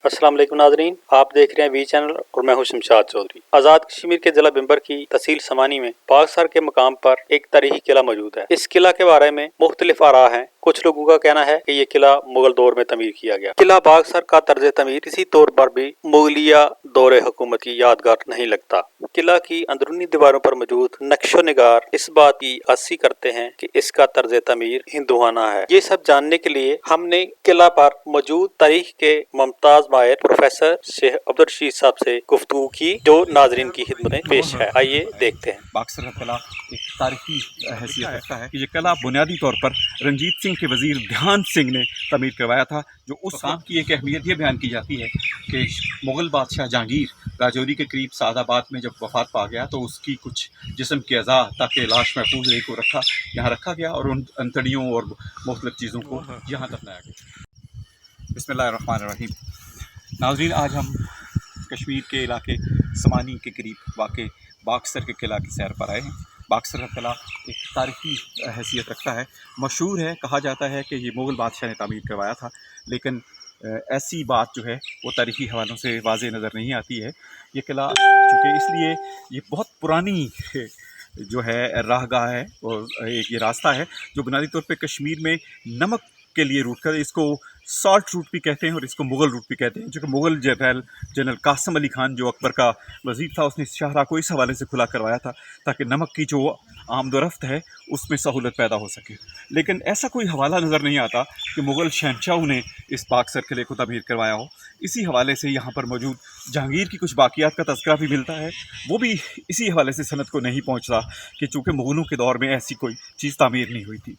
अस्सलाम वालेकुम नाजरीन, आप देख रहे हैं वी चैनल और मैं हूं शमशाद चौधरी। आज़ाद कश्मीर के जिला बिम्बर की तहसील समानी में बागसर के मकाम पर एक तारीखी किला मौजूद है। इस किला के बारे में मुख्तलिफ आरा हैं। कुछ लोगों का कहना है कि ये किला मुगल दौर में तमीर किया गया। किला बागसर का तर्ज तमीर किसी तौर पर भी मुगलिया दौरे हुकूमत की यादगार नहीं लगता। किला की अंदरूनी दीवारों पर मौजूद नक्शो निगार इस बात की अक्सी करते हैं कि इसका तर्ज तमीर हिंदुआना है। ये सब जानने के लिए हमने किला पर मौजूद तारीख के मुमताज माहिर प्रोफेसर शेख अब्दुल रशीद साहब से गुफ्तगू की, जो नाजरीन की खिदमत में पेश है। आइए देखते हैं। बागसर का किला एक तारीखी हैसियत रखता है कि ये किला बुनियादी तौर पर रंजीत सिंह के वजीर ध्यान सिंह ने तमीर करवाया था। जो उस काम की एक अहमियत ये बयान की जाती है कि मुग़ल बादशाह जहांगीर राजौरी के करीब सादाबाद में जब वफात पा गया तो उसकी कुछ जिस्म के अज़ा ताकि लाश महफूज रहे को यहाँ रखा गया और उन अंतड़ियों और मुख्तलिफ चीज़ों को यहाँ दफनाया गया। बिस्मिल्लाहिर्रहमानिर्रहीम। नाज़रीन, आज हम कश्मीर के इलाके समानी के करीब वाक़ बागसर के किला की सैर पर आए हैं। बागसर का किला एक तारीखी हैसियत रखता है। मशहूर है, कहा जाता है कि ये मुग़ल बादशाह ने तामीर करवाया था, लेकिन ऐसी बात जो है वो तारीखी हवालों से वाज़ेह नज़र नहीं आती है। ये किला चूँकि इसलिए ये बहुत पुरानी जो है राहगाह है और एक ये रास्ता है जो बुनियादी तौर पे कश्मीर में नमक के लिए रूट कर, इसको सॉल्ट रूट भी कहते हैं और इसको मुग़ल रूट भी कहते हैं। जो कि मुग़ल जनरल कासिम अली खान जो अकबर का वज़ीर था, उसने शाहरा को इस हवाले से खुला करवाया था ताकि नमक की जो आमदोरफ्त है उसमें सहूलत पैदा हो सके। लेकिन ऐसा कोई हवाला नज़र नहीं आता कि मुग़ल शहनशाह ने इस बागसर किले को तमीर करवाया हो। इसी हवाले से यहाँ पर मौजूद जहांगीर की कुछ बाक़ियात का तज़किरा भी मिलता है। वो भी इसी हवाले से सनद को नहीं पहुँचता कि चूँकि मुग़लों के दौर में ऐसी कोई चीज़ तामीर नहीं हुई थी।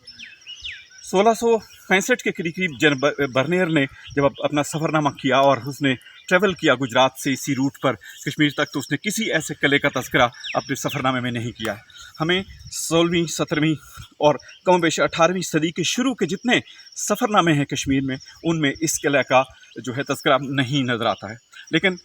1665 के करीब जनरल बर्नियर ने जब अपना सफ़रनामा किया और उसने ट्रैवल किया गुजरात से इसी रूट पर कश्मीर तक, तो उसने किसी ऐसे किले का तज़किरा अपने सफ़रनामे में नहीं किया है। हमें 16वीं 17वीं और कम बेश 18वीं सदी के शुरू के जितने सफ़रनामे हैं कश्मीर में, उनमें इस किले का जो है तज़किरा नहीं नज़र आता है। लेकिन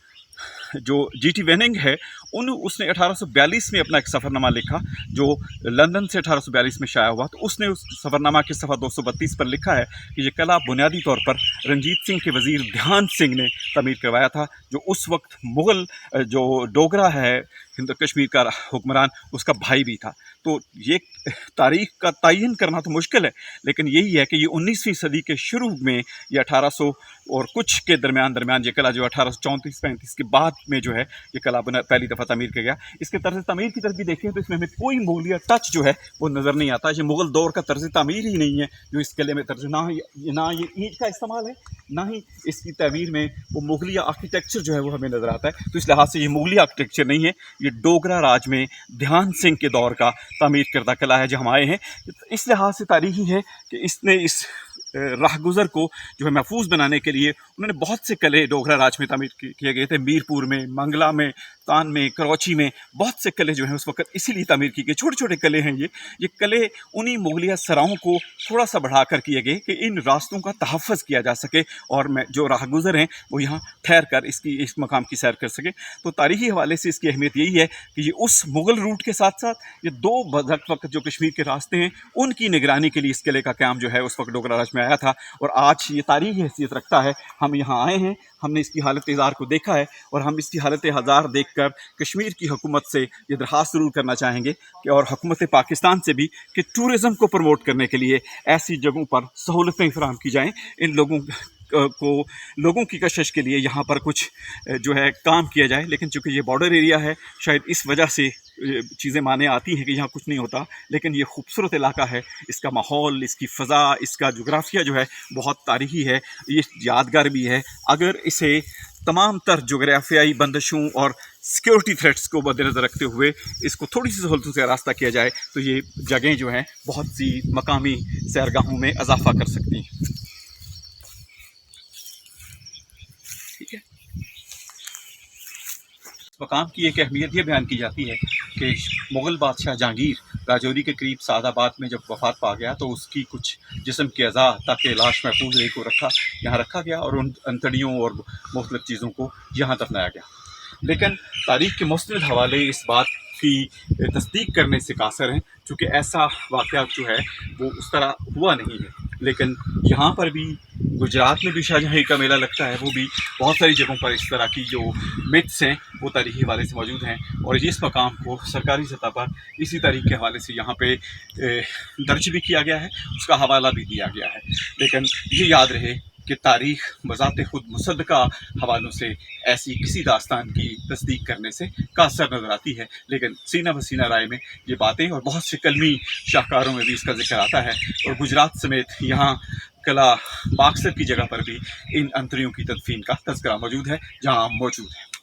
जो G.T. वेनिंग है उसने 1842 में अपना एक सफ़रनामा लिखा जो लंदन से 1842 में शाया हुआ। तो उसने उस सफ़रनामा के सफ़ा 232 पर लिखा है कि ये किला बुनियादी तौर पर रंजीत सिंह के वज़ीर ध्यान सिंह ने तमीर करवाया था, जो उस वक्त मुग़ल जो डोगरा है हिंद कश्मीर का हुक्मरान, उसका भाई भी था। तो ये तारीख़ का तयन करना तो मुश्किल है, लेकिन यही है कि ये 19वीं सदी के शुरू में ये 1800 और कुछ के दरमियान ये किला जो 1834-35 के बाद में जो है ये किला पहली दफ़ा तमीर किया गया। इसके तर्ज़ तमीर की तरफ भी देखें तो इसमें हमें कोई मुग़लिया टच जो है वो नज़र नहीं आता। ये मुग़ल दौर का तर्ज़ तमीर ही नहीं है जो इस किले में तर्ज़, ना ये ईंट का इस्तेमाल है, ना ही इसकी तमीर में वो मुग़लिया आर्किटेक्चर जो है वो हमें नज़र आता है। तो इस लिहाज से ये मुग़लिया आर्किटेक्चर नहीं है, ये डोगरा राज में ध्यान सिंह के दौर का तामीर करदा किला है जो हम आए हैं। इस लिहाज से तारीख़ी है कि इसने इस राहगुज़र को जो है महफूज बनाने के लिए उन्होंने बहुत से किले डोगरा राज में तामीर किए गए थे। मीरपुर में, मंगला में, तान में, कराची में बहुत से किले जो हैं उस वक्त इसीलिए तामीर किए गए। छोटे छोटे किले हैं ये किले उन्हीं मुग़लिया सराहों को थोड़ा सा बढ़ा कर किए गए कि इन रास्तों का तहफ़्फ़ुज़ किया जा सके और जो राहगुज़र हैं वो यहाँ ठहर कर इस मकाम की सैर कर सके। तो तारीख़ी हवाले से इसकी अहमियत यही है कि ये उस मुग़ल रूट के साथ साथ ये दो वक्त जो कश्मीर के रास्ते हैं उनकी निगरानी के लिए इस किले का क़याम जो है उस वक्त डोगरा राज में आया था और आज ये तारीख़ी हैसियत रखता है। हम यहाँ आए हैं, हमने इसकी हालत इज़ार को देखा है और हम इसकी हालत इज़ार देखकर कश्मीर की हुकूमत से ये दरख्वास्त ज़रूर करना चाहेंगे कि और हुकूमत पाकिस्तान से भी कि टूरिज़म को प्रमोट करने के लिए ऐसी जगहों पर सहूलतें फराहम की जाएँ। इन लोगों की कशिश के लिए यहाँ पर कुछ जो है काम किया जाए। लेकिन चूँकि ये बॉर्डर एरिया है, शायद इस वजह से चीज़ें माने आती हैं कि यहाँ कुछ नहीं होता, लेकिन ये खूबसूरत इलाका है। इसका माहौल, इसकी फ़ज़ा, इसका जोग्राफिया जो है बहुत तारीख़ी है, ये यादगार भी है। अगर इसे तमाम तर जोग्राफियाई बंदिशों और सिक्योरिटी थ्रेट्स को मद्देनज़र रखते हुए इसको थोड़ी सी सहूलतों से रास्ता किया जाए तो ये जगहें जो हैं बहुत सी मकामी सैरगाहों में इजाफ़ा कर सकती हैं। ठीक है, इस मकाम की एक अहमियत ये बयान की जाती है कि मुग़ल बादशाह जहांगीर राजौरी के करीब सादाबाद में जब वफात पा गया तो उसकी कुछ जिस्म के अज़ा ताकि लाश महफूज रहे को यहाँ रखा गया और उन अंतड़ियों और मुख्तलिफ चीज़ों को यहाँ दफनाया गया। लेकिन तारीख़ के मुस्तनिद हवाले इस बात की तस्दीक करने से कासर हैं, चूँकि ऐसा वाक़या जो है वो उस तरह हुआ नहीं है। لیکن یہاں پر بھی گجرات میں بھی شاہجہاں کا میلہ لگتا ہے، وہ بھی بہت ساری جگہوں پر اس طرح کی جو متس ہیں وہ تاریخی حوالے سے موجود ہیں، اور اس مقام کو سرکاری سطح پر اسی تاریخ کے حوالے سے یہاں پہ درج بھی کیا گیا ہے، اس کا حوالہ بھی دیا گیا ہے۔ لیکن یہ یاد رہے کہ تاریخ بذات خود مصدقہ حوالوں سے ایسی کسی داستان کی تصدیق کرنے سے قاصر نظر آتی ہے، لیکن سینہ بسینہ رائے میں یہ باتیں اور بہت سے کلمی شاہکاروں میں بھی اس کا ذکر آتا ہے، اور گجرات سمیت یہاں قلعہ باکسر کی جگہ پر بھی ان انتریوں کی تدفین کا تذکرہ موجود ہے جہاں موجود ہے۔